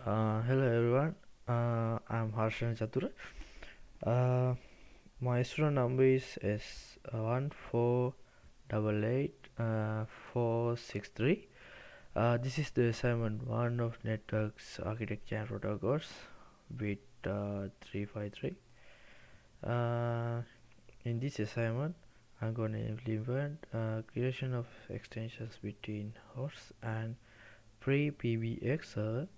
Hello everyone. I'm Harshana Chathura. Uh, my student number is S1488463. This is the assignment 1 of Networks Architecture and Protocols with 353. In this assignment, I'm going to implement creation of extensions between hosts and pre-PBX server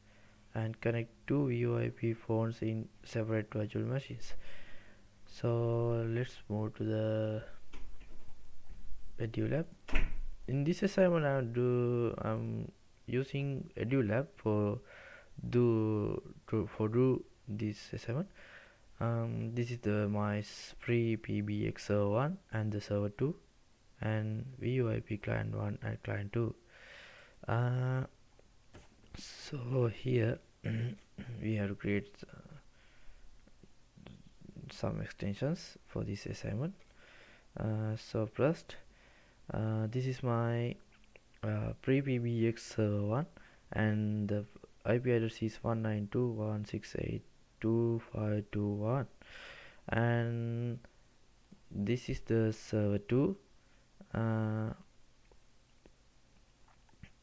and connect two VoIP phones in separate virtual machines. So let's move to the EduLab. In this assignment, I'm using EduLab do this assignment. This is the my free PBX server 1 and the server 2 and VoIP client 1 and client 2. So here we have to create some extensions for this assignment. So first, this is my pre-PBX server 1 and the IP address is 192.168.2521, and this is the server 2.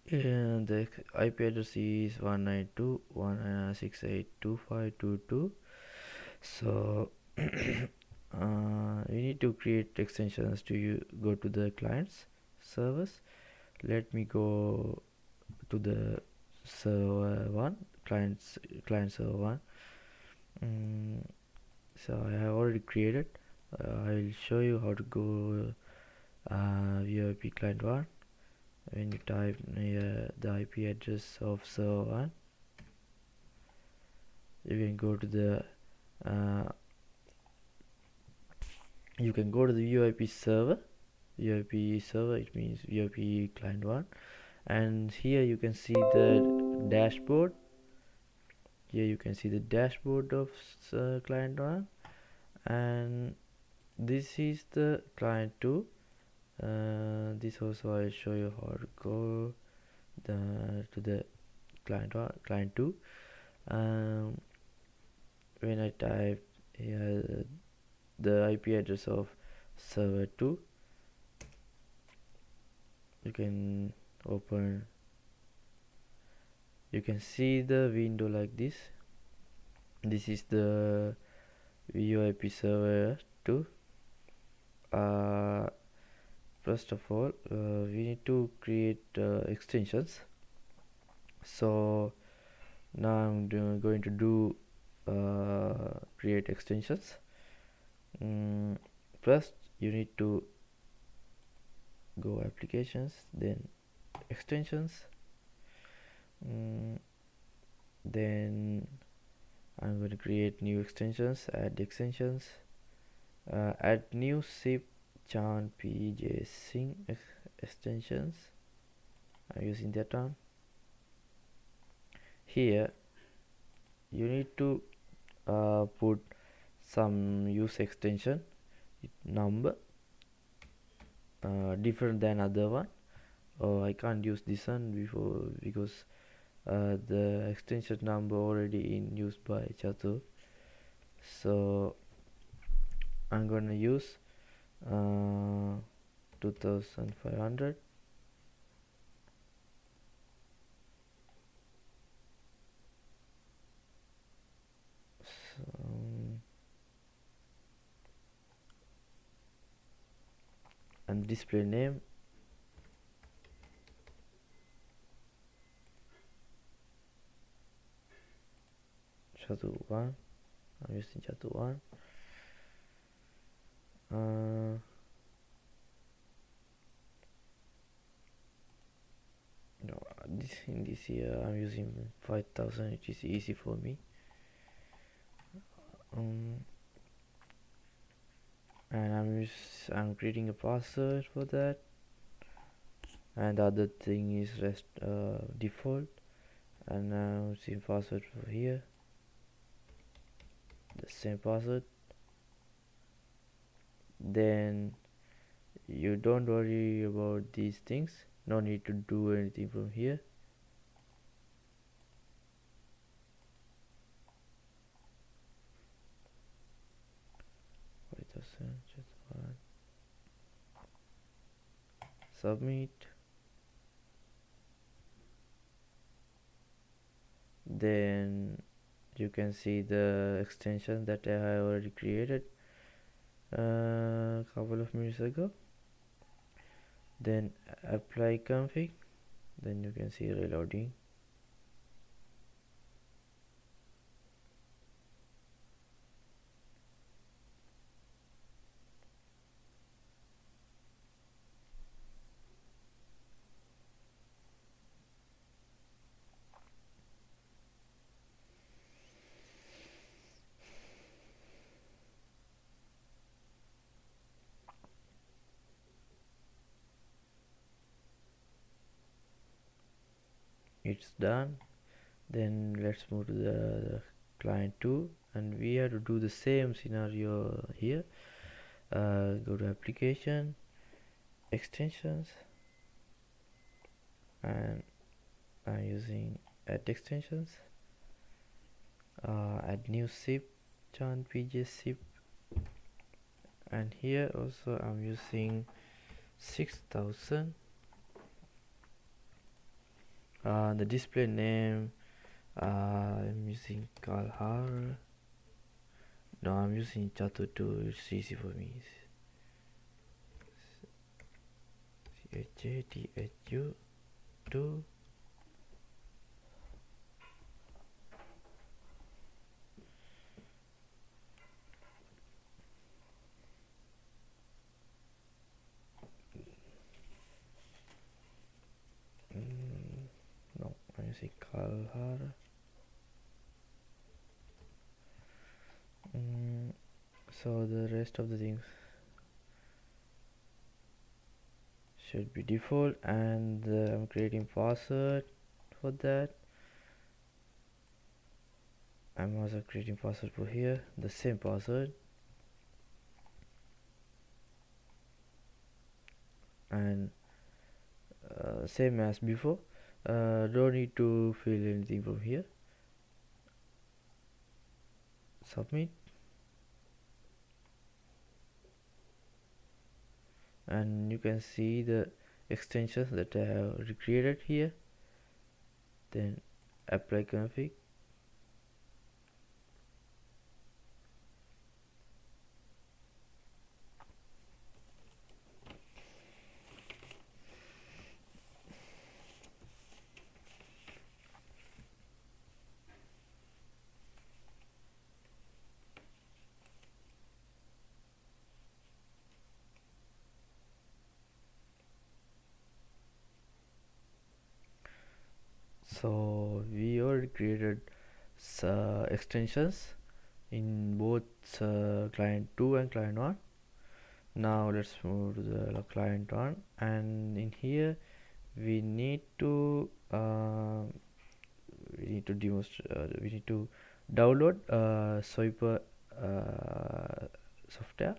The IP address is 192.168.2522. So we need to create extensions to go to the clients servers. Let me go to the server 1, client server 1. So I have already created. I will show you how to go VoIP client 1. When you type the IP address of server 1, you can go to the VoIP server. VoIP server, it means VoIP client 1, and here you can see the dashboard. Here you can see the dashboard of client 1, and this is the client 2. This also I'll show you how to go to the client 2. When I type here the IP address of server 2, you can see the window like this. This is the VoIP server 2. First of all, we need to create extensions. So now I'm going to do create extensions. First you need to go applications, then extensions, then I'm going to create new extensions, add extensions, add new zip chan pj sync extensions. I'm using that one. Here you need to put some use extension number different than other one. I can't use this one before because the extension number already in use by Chathura. So I'm gonna use 2500. And display name Chathura 1. I'm using Chathura 1. No, in this year I'm using 5000. It is easy for me. And I'm creating a password for that, and the other thing is rest default, and now using password for here, the same password. Then you don't worry about these things, no need to do anything from here. submit. Then you can see the extension that I have already created a couple of minutes ago. Then apply config. Then you can see reloading. It's done. Then let's move to the client 2, and we have to do the same scenario here. Go to application, extensions, and I'm using add extensions. Add new zip, John PJ zip, and here also I'm using 6000. The display name, I'm using Kalhar. No, I'm using Chathura 2, it's easy for me. CHATHU 2. No, I'm using Kalhar. So the rest of the things should be default, and I'm creating password for that. I'm also creating password for here, the same password, and same as before. Don't need to fill anything from here. Submit, and you can see the extensions that I have recreated here. Then apply config. So we already created extensions in both client 2 and client 1. Now let's move to the client 1, and in here we need to we need to download Swiper software.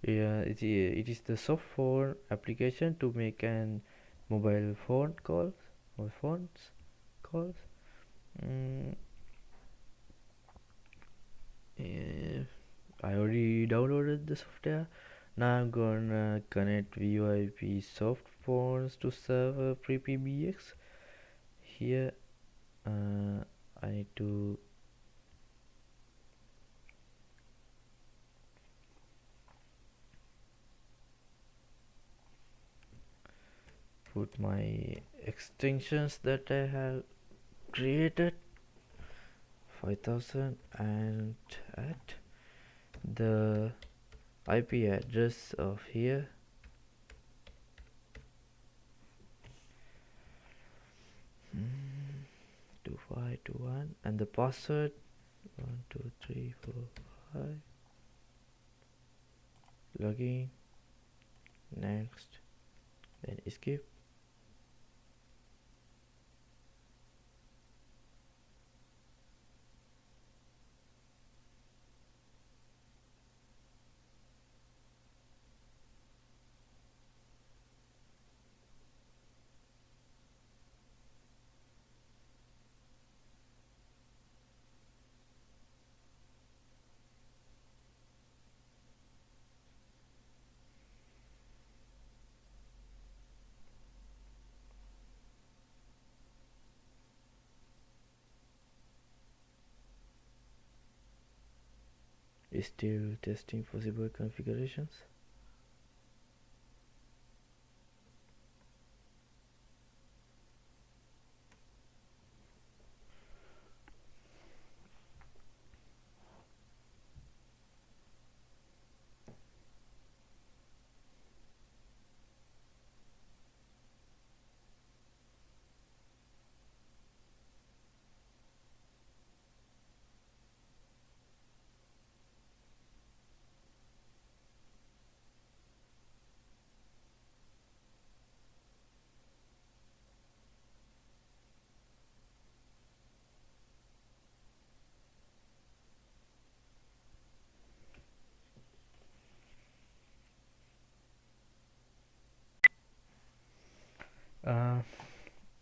It is the soft phone application to make an mobile phone calls. I already downloaded the software. Now I'm gonna connect VoIP soft phones to server pre-PBX. Here I need to put my extensions that I have created 5000, and at the IP address of here 2521, and the password 12345. Login, next, then escape. is still testing possible configurations.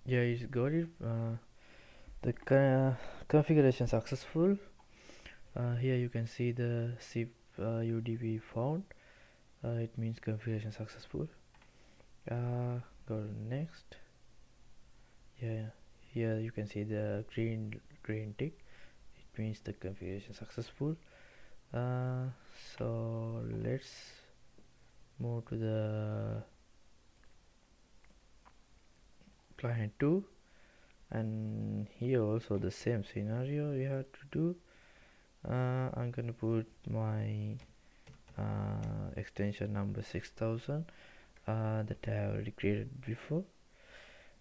Yeah, it's got it. The configuration successful. Here you can see the zip UDP found. It means configuration successful. Go to next. Yeah, here you can see the green tick. It means the configuration successful. So let's move to the client 2, and here also the same scenario we have to do. I'm gonna put my extension number 6000 that I already created before,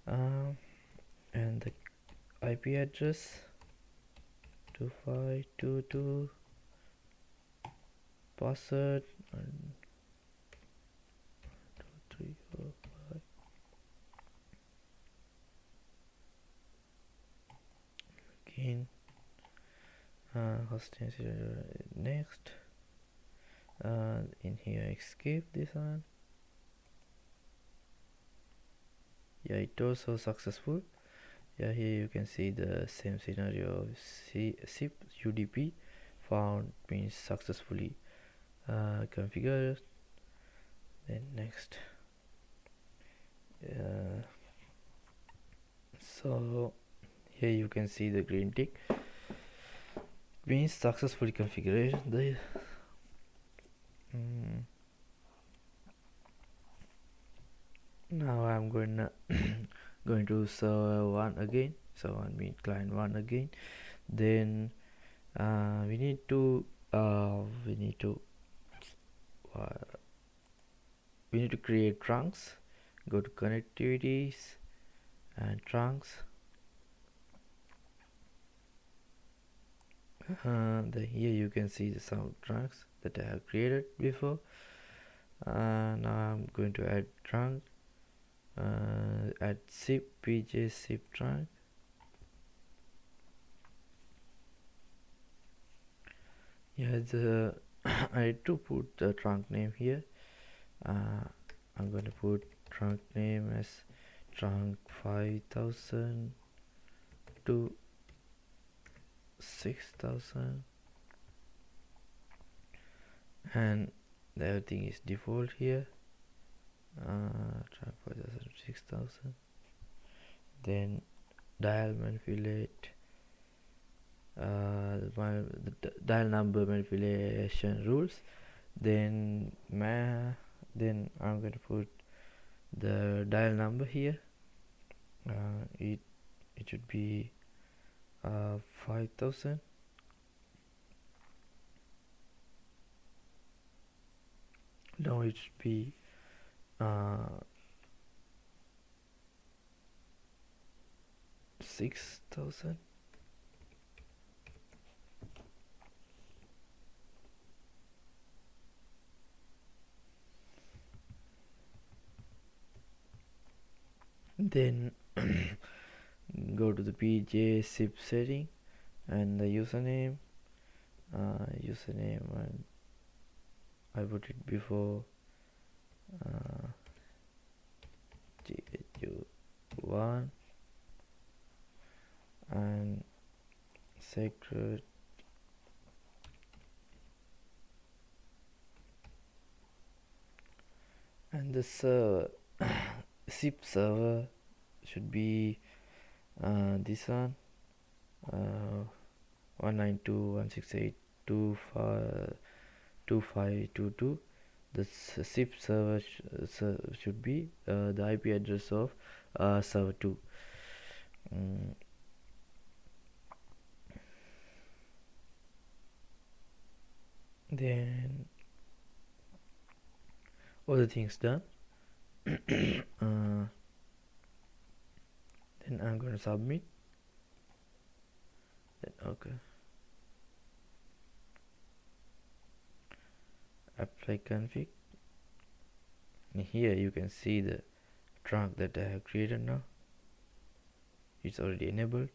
and the IP address 2522, password 12345. Again, hosting next. In here escape this one. Yeah, it also successful. Yeah, here you can see the same scenario of zip UDP found means successfully configured. Then next. So here you can see the green tick means successfully configuration. Now I'm going to server 1 again. So I mean client 1 again. Then we need to create trunks. Go to connectivities and trunks. Then here you can see some trunks that I have created before. Now I'm going to add trunk. Add zip pj zip trunk. Yeah, I need to put the trunk name here. I'm going to put trunk name as trunk 5000 to 6000, and everything is default here. Trunk 5000 to 6000. Then dial manipulate. The dial number manipulation rules. Then I'm going to put the dial number here. It should be 5000. No, it should be 6000. Then go to the pj zip setting and the username. And I put it before GHU1 and secret and the server zip server should be this one, 192.168.2.5 2522. The SIP server should be the IP address of server 2. Then all the things done. Then I'm going to submit. Then okay, apply config. And here you can see the trunk that I have created now. It's already enabled.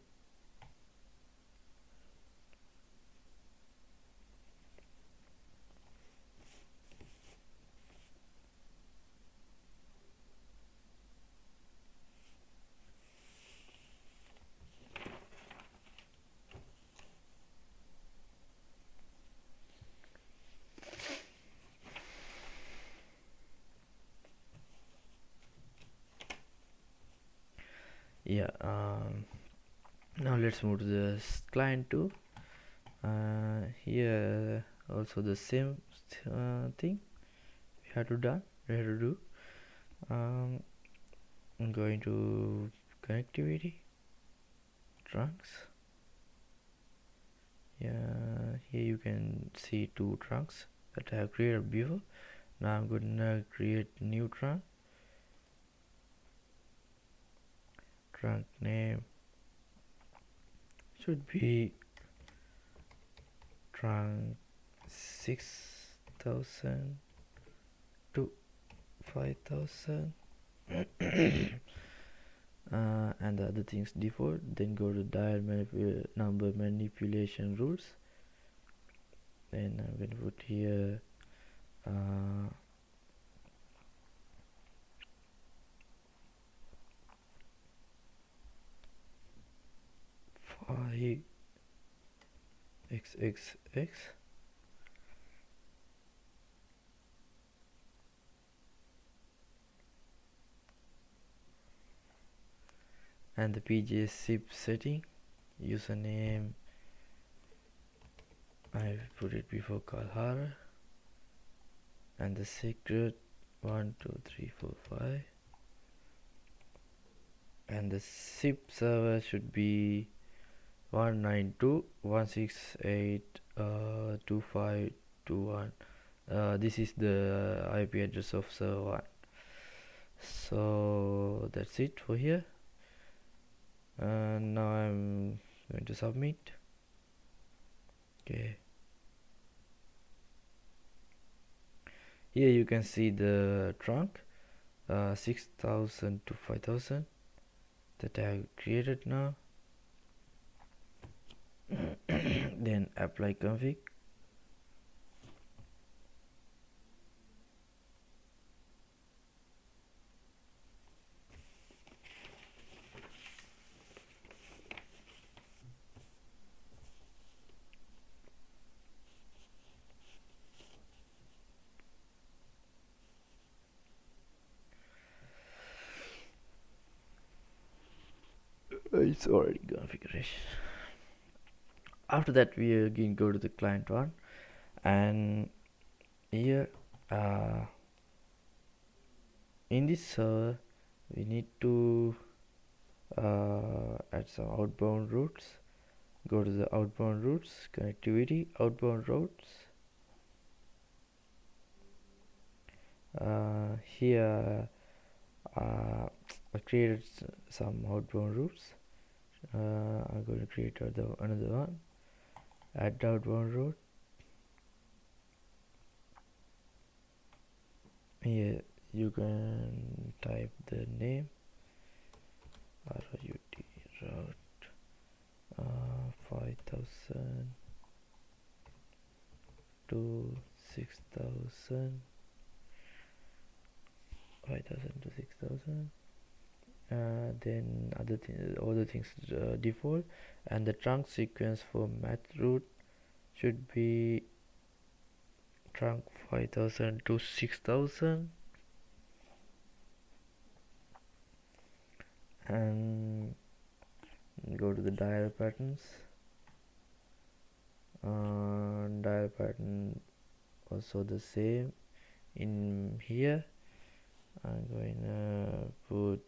Yeah, now let's move to the client 2. Here also the same thing we have to do. I'm going to connectivity, trunks. Yeah, here you can see 2 trunks that I have created before. Now I'm gonna create new trunk. Trunk name should be trunk 6000 to 5000. And the other things default. Then go to dial number manipulation rules. Then I'm going to put here 5xxx. And the PJ SIP setting, username I put it before Kalhara, and the secret 12345, and the SIP server should be 192.168.2521. This is the IP address of server 1. So that's it for here. And now I'm going to submit. Okay, here you can see the trunk 6000 to 5000 that I have created now. Then apply config. It's already configuration. After that, we again go to the client 1, and here in this server we need to add some outbound routes. Go to the outbound routes, connectivity, outbound routes. Here I created some outbound routes. I'm going to create another one. Add outbound route. Here you can type the name, ROUT route 5000 to 6000, 5000 to 6000. Then all the things default, and the trunk sequence for math route should be trunk 5000 to 6000. And go to the dial patterns. Dial pattern also the same in here. I'm going to put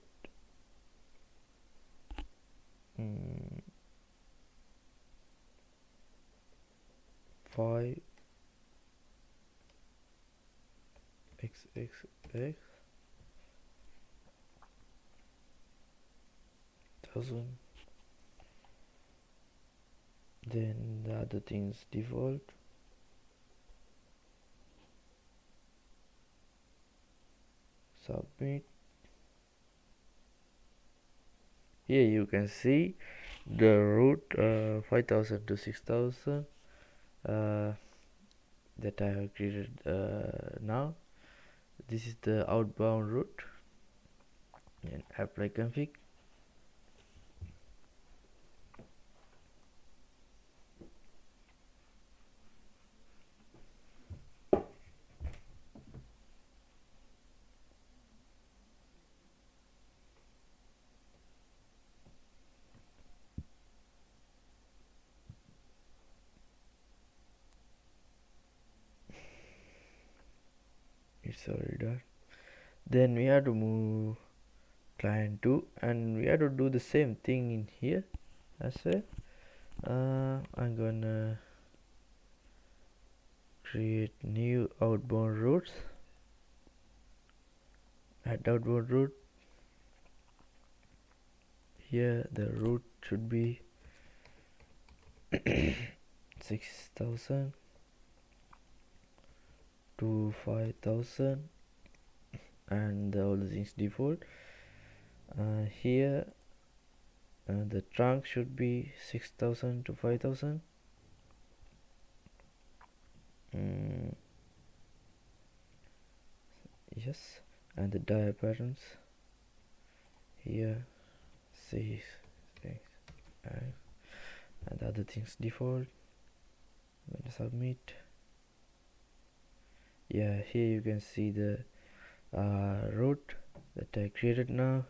5 xxx 1000. Then the other things default. Submit. Here you can see the route 5000 to 6000 that I have created now. This is the outbound route, and apply config. It's already done. Then we have to move client 2, and we have to do the same thing in here as well. I'm gonna create new outbound routes. Add outbound route. Here the route should be 6000 to 5000, and all the things default. Here the trunk should be 6000 to 5000. Yes, and the dia patterns here 6, 6 and other things default. I'm gonna submit. Yeah, here you can see the route that I created now.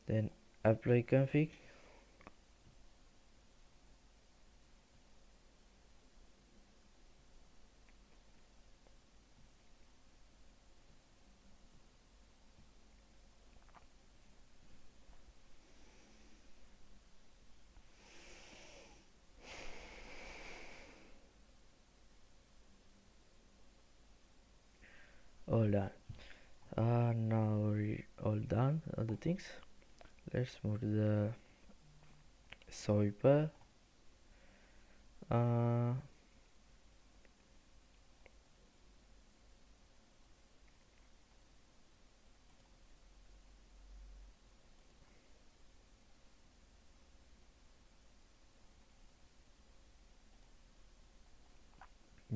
Then apply config. All done. Now we're all done, all the things. Let's move to the swiper.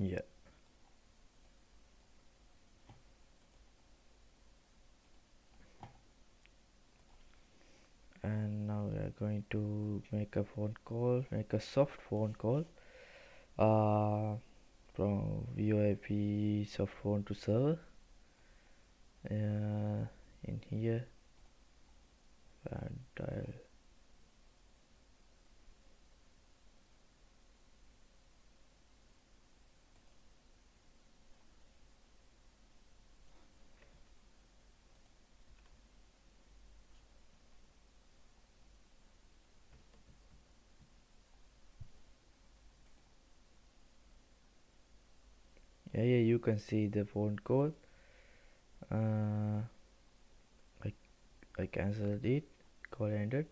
Yeah, and now we are going to make a phone call, make a soft phone call from VoIP soft phone to server. In here, and dial. Yeah, you can see the phone call. I cancelled it, call ended.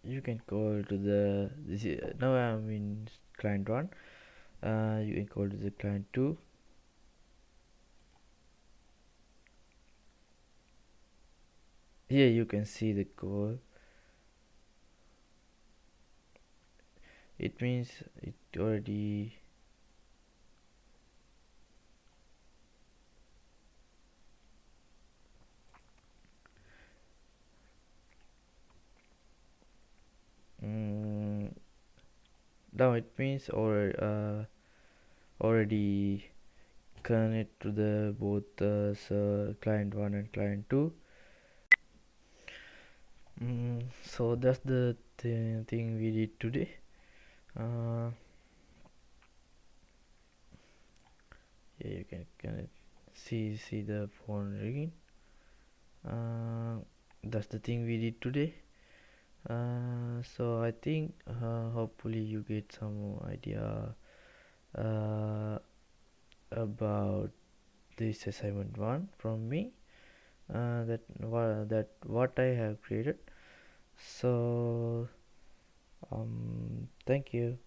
You can call to the now I'm in client 1. You can call to the client 2. Here you can see the call. It means it already now it means already connect to the both client 1 and client 2. So that's the thing we did today. uh, yeah, you can see the phone ringing. uh, that's the thing we did today. So I think hopefully you get some idea uh, about this assignment one from me, that what I have created. So thank you.